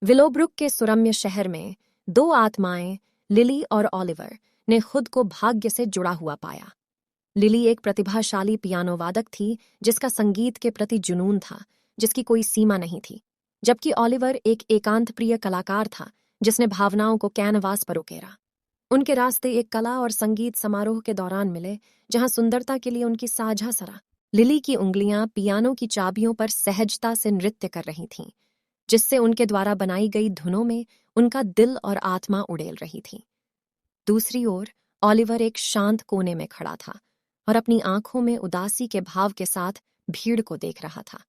Willowbrook के सुरम्य शहर में दो आत्माएं, लिली और ऑलिवर, ने खुद को भाग्य से जुड़ा हुआ पाया। लिली एक प्रतिभाशाली पियानो वादक थी जिसका संगीत के प्रति जुनून था, जिसकी कोई सीमा नहीं थी, जबकि ऑलिवर एक एकांत प्रिय कलाकार था जिसने भावनाओं को कैनवास पर उकेरा। उनके रास्ते एक कला और संगीत समारोह के दौरान मिले जहां सुंदरता के लिए उनकी साझा सराह। लिली की उंगलियां पियानो की चाबियों पर सहजता से नृत्य कर रही थीं, जिससे उनके द्वारा बनाई गई धुनों में उनका दिल और आत्मा उड़ेल रही थी। दूसरी ओर ऑलिवर एक शांत कोने में खड़ा था और अपनी आंखों में उदासी के भाव के साथ भीड़ को देख रहा था।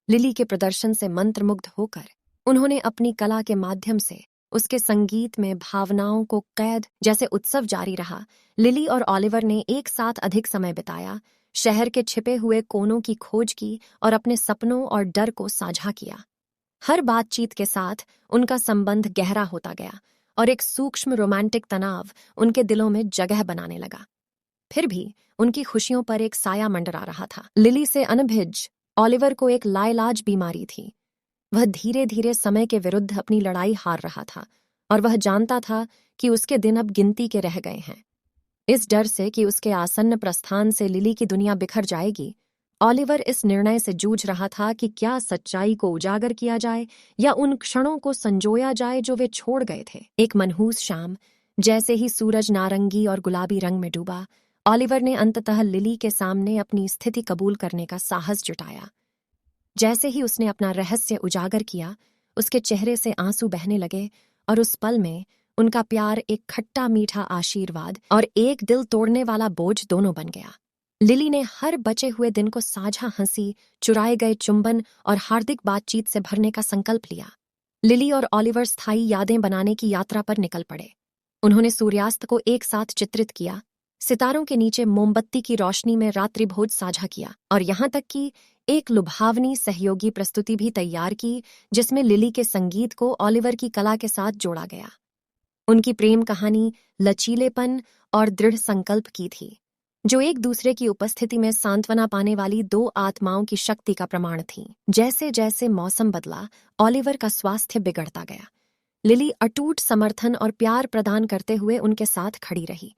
लिली के प्रदर्शन से मंत्रमुग्ध होकर उन्होंने अपनी कला के माध्यम से उसके संगीत में भावनाओं को कैद जैसे उत्सव जारी रहा। लिली और ऑलिवर ने एक साथ अधिक समय बिताया, शहर के छिपे हुए कोनों की खोज की और अपने सपनों और डर को साझा किया। हर बातचीत के साथ उनका संबंध गहरा होता गया और एक सूक्ष्म रोमांटिक तनाव उनके दिलों में जगह बनाने लगा। फिर भी उनकी खुशियों पर एक साया मंडरा रहा था। लिली से अनभिज्ज ऑलिवर को एक लाइलाज बीमारी थी। वह धीरे धीरे समय के विरुद्ध अपनी लड़ाई हार रहा था और वह जानता था कि उसके दिन अब गिनती के रह गए हैं। इस डर से कि उसके आसन्न प्रस्थान से लिली की दुनिया बिखर जाएगी, ऑलिवर इस निर्णय से जूझ रहा था कि क्या सच्चाई को उजागर किया जाए या उन क्षणों को संजोया जाए जो वे छोड़ गए थे। एक मनहूस शाम, जैसे ही सूरज नारंगी और गुलाबी रंग में डूबा, ऑलिवर ने अंततः लिली के सामने अपनी स्थिति कबूल करने का साहस जुटाया। जैसे ही उसने अपना रहस्य उजागर किया, उसके चेहरे से आंसू बहने लगे और उस पल में उनका प्यार एक खट्टा मीठा आशीर्वाद और एक दिल तोड़ने वाला बोझ दोनों बन गया। लिली ने हर बचे हुए दिन को साझा हंसी, चुराए गए चुंबन और हार्दिक बातचीत से भरने का संकल्प लिया। लिली और ऑलिवर स्थायी यादें बनाने की यात्रा पर निकल पड़े। उन्होंने सूर्यास्त को एक साथ चित्रित किया, सितारों के नीचे मोमबत्ती की रोशनी में रात्रि भोज साझा किया और यहाँ तक कि एक लुभावनी सहयोगी प्रस्तुति भी तैयार की जिसमें लिली के संगीत को ऑलिवर की कला के साथ जोड़ा गया। उनकी प्रेम कहानी लचीलेपन और दृढ़ संकल्प की थी, जो एक दूसरे की उपस्थिति में सांत्वना पाने वाली दो आत्माओं की शक्ति का प्रमाण थी। जैसे जैसे मौसम बदला, ऑलिवर का स्वास्थ्य बिगड़ता गया। लिली अटूट समर्थन और प्यार प्रदान करते हुए उनके साथ खड़ी रही।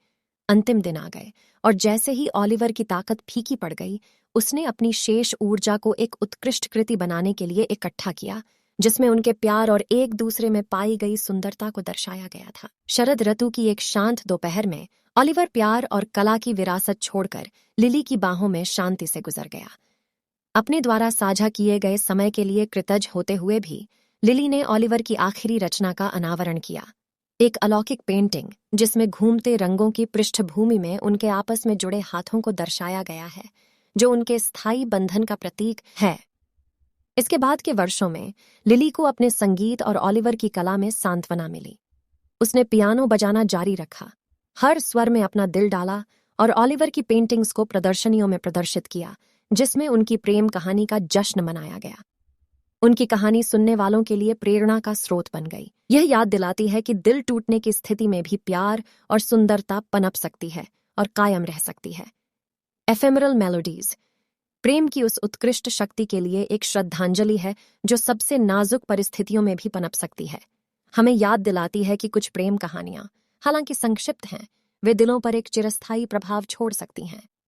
अंतिम दिन आ गए और जैसे ही ऑलिवर की ताकत फीकी पड़ गई, उसने अपनी शेष ऊर्जा को एक उत्कृष्ट कृति बनाने के लिए इकट्ठा किया, जिसमें उनके प्यार और एक दूसरे में पाई गई सुंदरता को दर्शाया गया था। शरद ऋतु की एक शांत दोपहर में ऑलिवर प्यार और कला की विरासत छोड़कर लिली की बाहों में शांति से गुजर गया। अपने द्वारा साझा किए गए समय के लिए कृतज्ञ होते हुए भी लिली ने ऑलिवर की आखिरी रचना का अनावरण किया, एक अलौकिक पेंटिंग जिसमें घूमते रंगों की पृष्ठभूमि में उनके आपस में जुड़े हाथों को दर्शाया गया है, जो उनके स्थायी बंधन का प्रतीक है। इसके बाद के वर्षों में लिली को अपने संगीत और ऑलिवर की कला में सांत्वना मिली। उसने पियानो बजाना जारी रखा, हर स्वर में अपना दिल डाला और ऑलिवर की पेंटिंग्स को प्रदर्शनियों में प्रदर्शित किया, जिसमें उनकी प्रेम कहानी का जश्न मनाया गया। उनकी कहानी सुनने वालों के लिए प्रेरणा का स्रोत बन गई। यह याद दिलाती है कि दिल टूटने की स्थिति में भी प्यार और सुंदरता पनप सकती है और कायम रह सकती है। एफेमरल मेलोडीज प्रेम की उस उत्कृष्ट शक्ति के लिए एक श्रद्धांजलि है जो सबसे नाजुक परिस्थितियों में भी पनप सकती है। हमें याद दिलाती है कि कुछ प्रेम कहानियां, हालांकि संक्षिप्त हैं, वे दिलों पर एक चिरस्थायी प्रभाव छोड़ सकती हैं।